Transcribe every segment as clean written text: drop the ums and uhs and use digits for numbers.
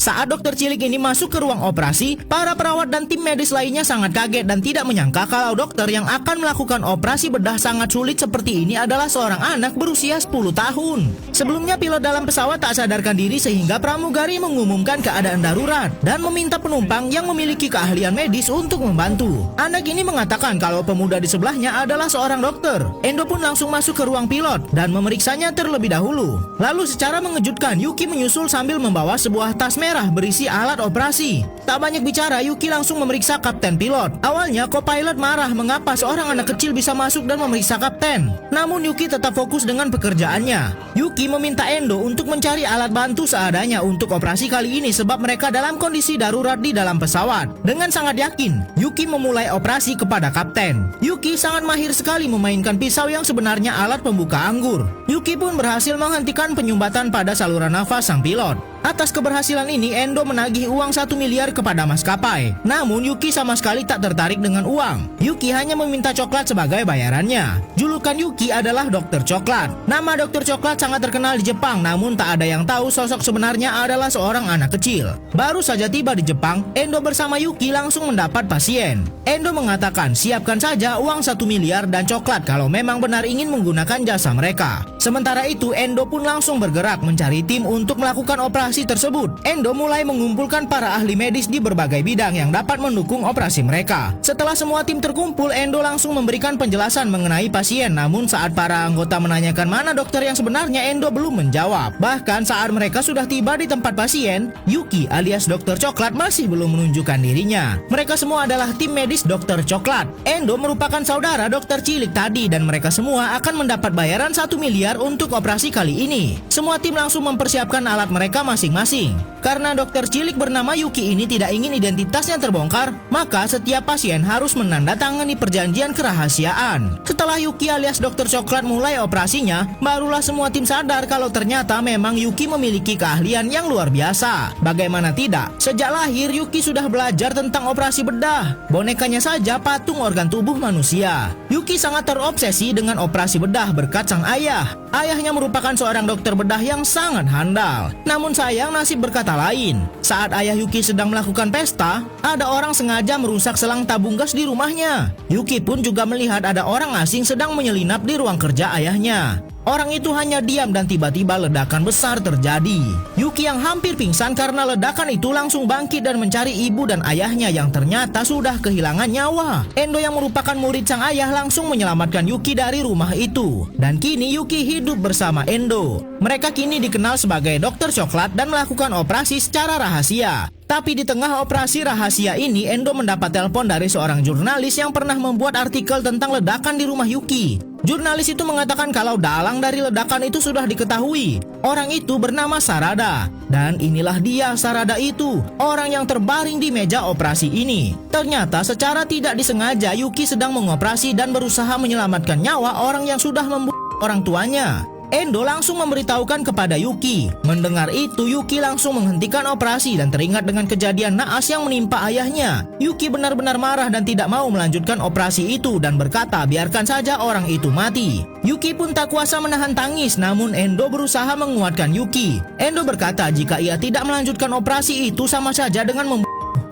Saat dokter cilik ini masuk ke ruang operasi, para perawat dan tim medis lainnya sangat kaget dan tidak menyangka kalau dokter yang akan melakukan operasi bedah sangat sulit seperti ini adalah seorang anak berusia 10 tahun. Sebelumnya pilot dalam pesawat tak sadarkan diri sehingga pramugari mengumumkan keadaan darurat dan meminta penumpang yang memiliki keahlian medis untuk membantu. Anak ini mengatakan kalau pemuda di sebelahnya adalah seorang dokter. Endo pun langsung masuk ke ruang pilot dan memeriksanya terlebih dahulu. Lalu secara mengejutkan Yuki menyusul sambil membawa sebuah tas merah berisi alat operasi. Tak banyak bicara, Yuki langsung memeriksa kapten pilot. Awalnya co-pilot marah mengapa seorang anak kecil bisa masuk dan memeriksa kapten. Namun Yuki tetap fokus dengan pekerjaannya. Yuki meminta Endo untuk mencari alat bantu seadanya untuk operasi kali ini sebab mereka dalam kondisi darurat di dalam pesawat. Dengan sangat yakin, Yuki memulai operasi kepada kapten. Yuki sangat mahir sekali memainkan pisau yang sebenarnya alat pembuka anggur. Yuki pun berhasil menghentikan penyumbatan pada saluran nafas sang pilot. Atas keberhasilan ini, Endo menagih uang 1 miliar kepada maskapai. Namun Yuki sama sekali tak tertarik dengan uang. Yuki hanya meminta coklat sebagai bayarannya. Julukan Yuki adalah Dokter Coklat. Nama Dokter Coklat sangat terkenal di Jepang, namun tak ada yang tahu sosok sebenarnya adalah seorang anak kecil. Baru saja tiba di Jepang, Endo bersama Yuki langsung mendapat pasien. Endo mengatakan siapkan saja uang 1 miliar dan coklat kalau memang benar ingin menggunakan jasa mereka. Sementara itu, Endo pun langsung bergerak mencari tim untuk melakukan operasi tersebut. Endo mulai mengumpulkan para ahli medis di berbagai bidang yang dapat mendukung operasi mereka. Setelah semua tim terkumpul, Endo langsung memberikan penjelasan mengenai pasien. Namun saat para anggota menanyakan mana dokter yang sebenarnya, Endo belum menjawab. Bahkan saat mereka sudah tiba di tempat pasien, Yuki alias Dokter Coklat masih belum menunjukkan dirinya. Mereka semua adalah tim medis Dokter Coklat. Endo merupakan saudara dokter cilik tadi dan mereka semua akan mendapat bayaran 1 miliar untuk operasi kali ini. Semua tim langsung mempersiapkan alat mereka masing-masing. Karena dokter cilik bernama Yuki ini tidak ingin identitasnya terbongkar, maka setiap pasien harus menandatangani perjanjian kerahasiaan. Setelah Yuki alias Dokter Coklat mulai operasinya, barulah semua tim sadar kalau ternyata memang Yuki memiliki keahlian yang luar biasa. Bagaimana tidak? Sejak lahir Yuki sudah belajar tentang operasi bedah. Bonekanya saja patung organ tubuh manusia. Yuki sangat terobsesi dengan operasi bedah berkat sang ayah. Ayahnya merupakan seorang dokter bedah yang sangat handal. Namun sayang nasib berkata lain. Saat ayah Yuki sedang melakukan pesta, ada orang sengaja merusak selang tabung gas di rumahnya. Yuki pun juga melihat ada orang asing sedang menyelinap di ruang kerja ayahnya. Orang itu hanya diam dan tiba-tiba ledakan besar terjadi. Yuki yang hampir pingsan karena ledakan itu langsung bangkit dan mencari ibu dan ayahnya yang ternyata sudah kehilangan nyawa. Endo yang merupakan murid sang ayah langsung menyelamatkan Yuki dari rumah itu. Dan kini Yuki hidup bersama Endo. Mereka kini dikenal sebagai Dokter Coklat dan melakukan operasi secara rahasia. Tapi di tengah operasi rahasia ini, Endo mendapat telepon dari seorang jurnalis yang pernah membuat artikel tentang ledakan di rumah Yuki. Jurnalis itu mengatakan kalau dalang dari ledakan itu sudah diketahui. Orang itu bernama Sarada. Dan inilah dia Sarada itu, orang yang terbaring di meja operasi ini. Ternyata secara tidak disengaja Yuki sedang mengoperasi dan berusaha menyelamatkan nyawa orang yang sudah membunuh orang tuanya. Endo langsung memberitahukan kepada Yuki. Mendengar itu, Yuki langsung menghentikan operasi dan teringat dengan kejadian naas yang menimpa ayahnya. Yuki benar-benar marah dan tidak mau melanjutkan operasi itu dan berkata biarkan saja orang itu mati. Yuki pun tak kuasa menahan tangis, namun Endo berusaha menguatkan Yuki. Endo berkata jika ia tidak melanjutkan operasi itu sama saja dengan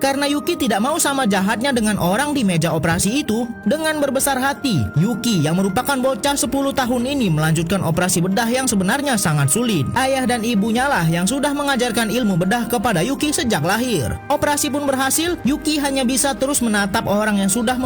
karena Yuki tidak mau sama jahatnya dengan orang di meja operasi itu. Dengan berbesar hati, Yuki yang merupakan bocah 10 tahun ini melanjutkan operasi bedah yang sebenarnya sangat sulit. Ayah dan ibunya lah yang sudah mengajarkan ilmu bedah kepada Yuki sejak lahir. Operasi pun berhasil, Yuki hanya bisa terus menatap orang yang sudah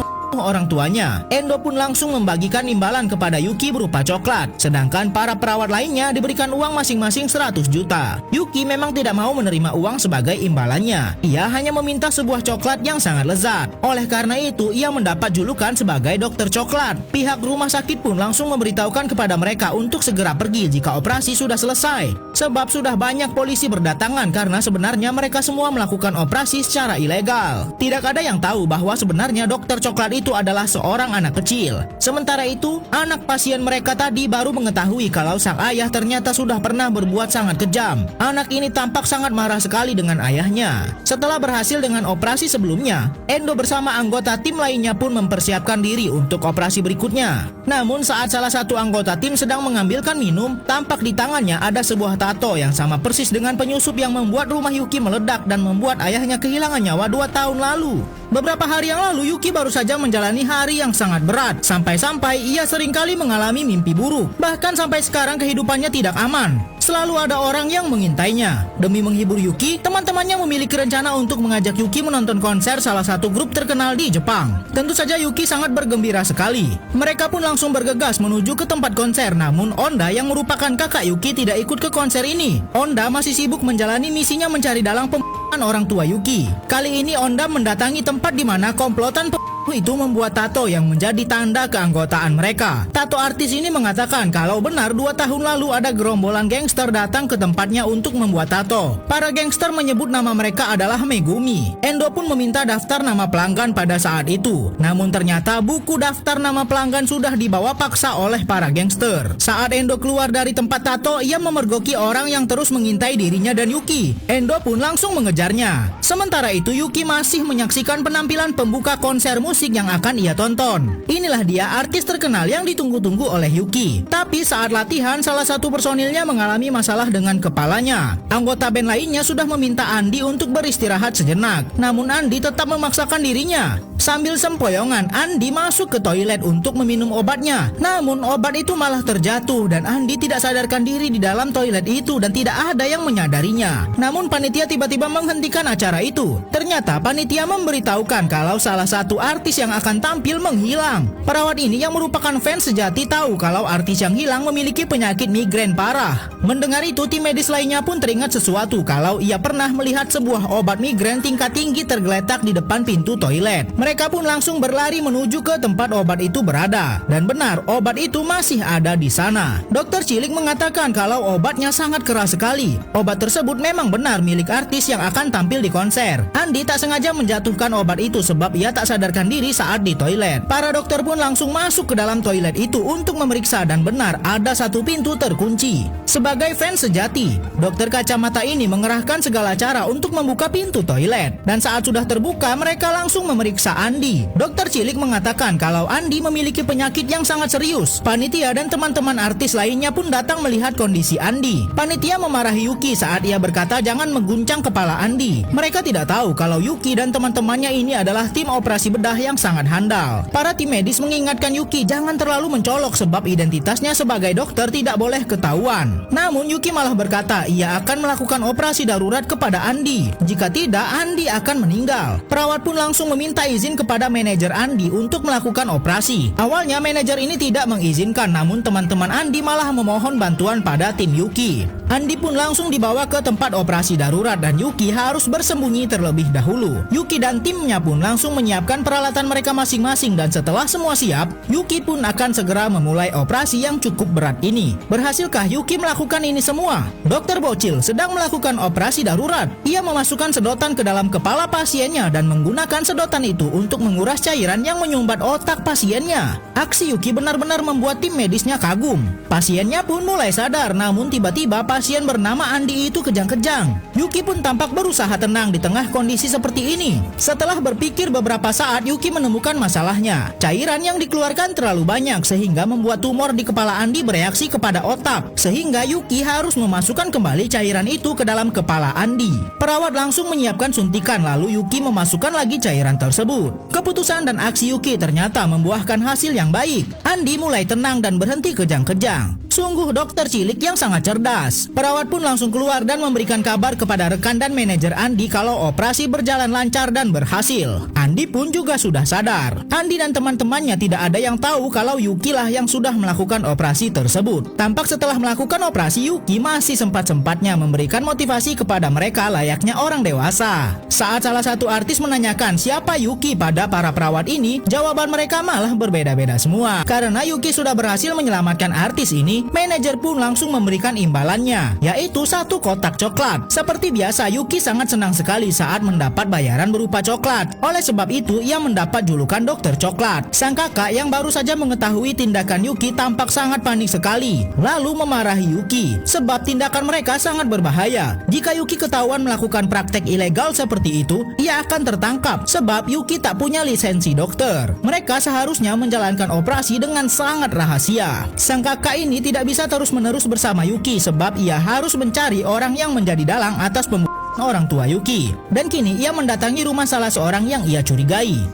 orang tuanya. Endo pun langsung membagikan imbalan kepada Yuki berupa coklat. Sedangkan para perawat lainnya diberikan uang masing-masing 100 juta. Yuki memang tidak mau menerima uang sebagai imbalannya. Ia hanya meminta sebuah coklat yang sangat lezat. Oleh karena itu, ia mendapat julukan sebagai Dokter Coklat. Pihak rumah sakit pun langsung memberitahukan kepada mereka untuk segera pergi jika operasi sudah selesai. Sebab sudah banyak polisi berdatangan karena sebenarnya mereka semua melakukan operasi secara ilegal. Tidak ada yang tahu bahwa sebenarnya Dokter Coklat itu itu adalah seorang anak kecil. Sementara itu, anak pasien mereka tadi baru mengetahui kalau sang ayah ternyata sudah pernah berbuat sangat kejam. Anak ini tampak sangat marah sekali dengan ayahnya. Setelah berhasil dengan operasi sebelumnya, Endo bersama anggota tim lainnya pun mempersiapkan diri untuk operasi berikutnya. Namun saat salah satu anggota tim sedang mengambilkan minum, tampak di tangannya ada sebuah tato yang sama persis dengan penyusup yang membuat rumah Yuki meledak dan membuat ayahnya kehilangan nyawa 2 tahun lalu. Beberapa hari yang lalu, Yuki baru saja menjalani hari yang sangat berat. Sampai-sampai ia seringkali mengalami mimpi buruk. Bahkan sampai sekarang kehidupannya tidak aman. Selalu ada orang yang mengintainya. Demi menghibur Yuki, teman-temannya memiliki rencana untuk mengajak Yuki menonton konser salah satu grup terkenal di Jepang. Tentu saja Yuki sangat bergembira sekali. Mereka pun langsung bergegas menuju ke tempat konser. Namun Onda yang merupakan kakak Yuki tidak ikut ke konser ini. Onda masih sibuk menjalani misinya mencari dalang orang tua Yuki. Kali ini Onda mendatangi tempat di mana komplotan itu membuat tato yang menjadi tanda keanggotaan mereka. Tato artis ini mengatakan kalau benar 2 tahun lalu ada gerombolan gangster datang ke tempatnya untuk membuat tato. Para gangster menyebut nama mereka adalah Megumi. Endo pun meminta daftar nama pelanggan pada saat itu. Namun ternyata buku daftar nama pelanggan sudah dibawa paksa oleh para gangster. Saat Endo keluar dari tempat tato, ia memergoki orang yang terus mengintai dirinya dan Yuki. Endo pun langsung mengejarnya. Sementara itu Yuki masih menyaksikan penampilan pembuka konser musik yang akan ia tonton. Inilah dia artis terkenal yang ditunggu-tunggu oleh Yuki. Tapi saat latihan, salah satu personilnya mengalami masalah dengan kepalanya. Anggota band lainnya sudah meminta Andi untuk beristirahat sejenak. Namun Andi tetap memaksakan dirinya. Sambil sempoyongan, Andi masuk ke toilet untuk meminum obatnya. Namun obat itu malah terjatuh dan Andi tidak sadarkan diri di dalam toilet itu dan tidak ada yang menyadarinya. Namun panitia tiba-tiba menghentikan acara itu. Ternyata panitia memberitahukan kalau salah satu artis yang akan tampil menghilang. Perawat ini yang merupakan fans sejati tahu kalau artis yang hilang memiliki penyakit migrain parah. Mendengar itu, tim medis lainnya pun teringat sesuatu kalau ia pernah melihat sebuah obat migrain tingkat tinggi tergeletak di depan pintu toilet. Mereka pun langsung berlari menuju ke tempat obat itu berada. Dan benar, obat itu masih ada di sana. Dokter Cilik mengatakan kalau obatnya sangat keras sekali. Obat tersebut memang benar milik artis yang akan tampil di konser. Andi tak sengaja menjatuhkan obat itu sebab ia tak sadarkan diri saat di toilet. Para dokter pun langsung masuk ke dalam toilet itu untuk memeriksa dan benar ada satu pintu terkunci. Sebagai fans sejati, dokter kacamata ini mengerahkan segala cara untuk membuka pintu toilet. Dan saat sudah terbuka, mereka langsung memeriksa Andi. Dokter Cilik mengatakan kalau Andi memiliki penyakit yang sangat serius. Panitia dan teman-teman artis lainnya pun datang melihat kondisi Andi. Panitia memarahi Yuki saat ia berkata jangan mengguncang kepala Andi. Mereka tidak tahu kalau Yuki dan teman-temannya ini adalah tim operasi bedah yang sangat handal. Para tim medis mengingatkan Yuki jangan terlalu mencolok sebab identitasnya sebagai dokter tidak boleh ketahuan. Namun Yuki malah berkata ia akan melakukan operasi darurat kepada Andi. Jika tidak, Andi akan meninggal. Perawat pun langsung meminta izin kepada manajer Andi untuk melakukan operasi. Awalnya manajer ini tidak mengizinkan, namun teman-teman Andi malah memohon bantuan pada tim Yuki. Andi pun langsung dibawa ke tempat operasi darurat dan Yuki harus bersembunyi terlebih dahulu. Yuki dan timnya pun langsung menyiapkan peralatan mereka masing-masing dan setelah semua siap, Yuki pun akan segera memulai operasi yang cukup berat ini. Berhasilkah Yuki melakukan ini semua? Dokter Bocil sedang melakukan operasi darurat. Ia memasukkan sedotan ke dalam kepala pasiennya dan menggunakan sedotan itu untuk menguras cairan yang menyumbat otak pasiennya. Aksi Yuki benar-benar membuat tim medisnya kagum. Pasiennya pun mulai sadar, namun tiba-tiba pasien bernama Andi itu kejang-kejang. Yuki pun tampak berusaha tenang di tengah kondisi seperti ini. Setelah berpikir beberapa saat, Yuki menemukan masalahnya. Cairan yang dikeluarkan terlalu banyak sehingga membuat tumor di kepala Andi bereaksi kepada otak. Sehingga Yuki harus memasukkan kembali cairan itu ke dalam kepala Andi. Perawat langsung menyiapkan suntikan lalu Yuki memasukkan lagi cairan tersebut. Keputusan dan aksi Yuki ternyata membuahkan hasil yang baik. Andi mulai tenang dan berhenti kejang-kejang. Sungguh dokter cilik yang sangat cerdas. Perawat pun langsung keluar dan memberikan kabar kepada rekan dan manajer Andi kalau operasi berjalan lancar dan berhasil. Andi pun juga sudah sadar. Andi dan teman-temannya tidak ada yang tahu kalau Yuki lah yang sudah melakukan operasi tersebut. Tampak setelah melakukan operasi, Yuki masih sempat-sempatnya memberikan motivasi kepada mereka layaknya orang dewasa. Saat salah satu artis menanyakan siapa Yuki pada para perawat ini, jawaban mereka malah berbeda-beda semua. Karena Yuki sudah berhasil menyelamatkan artis ini, manajer pun langsung memberikan imbalannya. hadiahnya, yaitu satu kotak coklat. Seperti biasa, Yuki sangat senang sekali saat mendapat bayaran berupa coklat. Oleh sebab itu, ia mendapat julukan Dokter Coklat. Sang kakak yang baru saja mengetahui tindakan Yuki tampak sangat panik sekali, lalu memarahi Yuki, sebab tindakan mereka sangat berbahaya. Jika Yuki ketahuan melakukan praktek ilegal seperti itu, ia akan tertangkap, sebab Yuki tak punya lisensi dokter. Mereka seharusnya menjalankan operasi dengan sangat rahasia. Sang kakak ini tidak bisa terus-menerus bersama Yuki, sebab ia harus mencari orang yang menjadi dalang atas pembunuhan orang tua Yuki. Dan kini ia mendatangi rumah salah seorang yang ia curigai.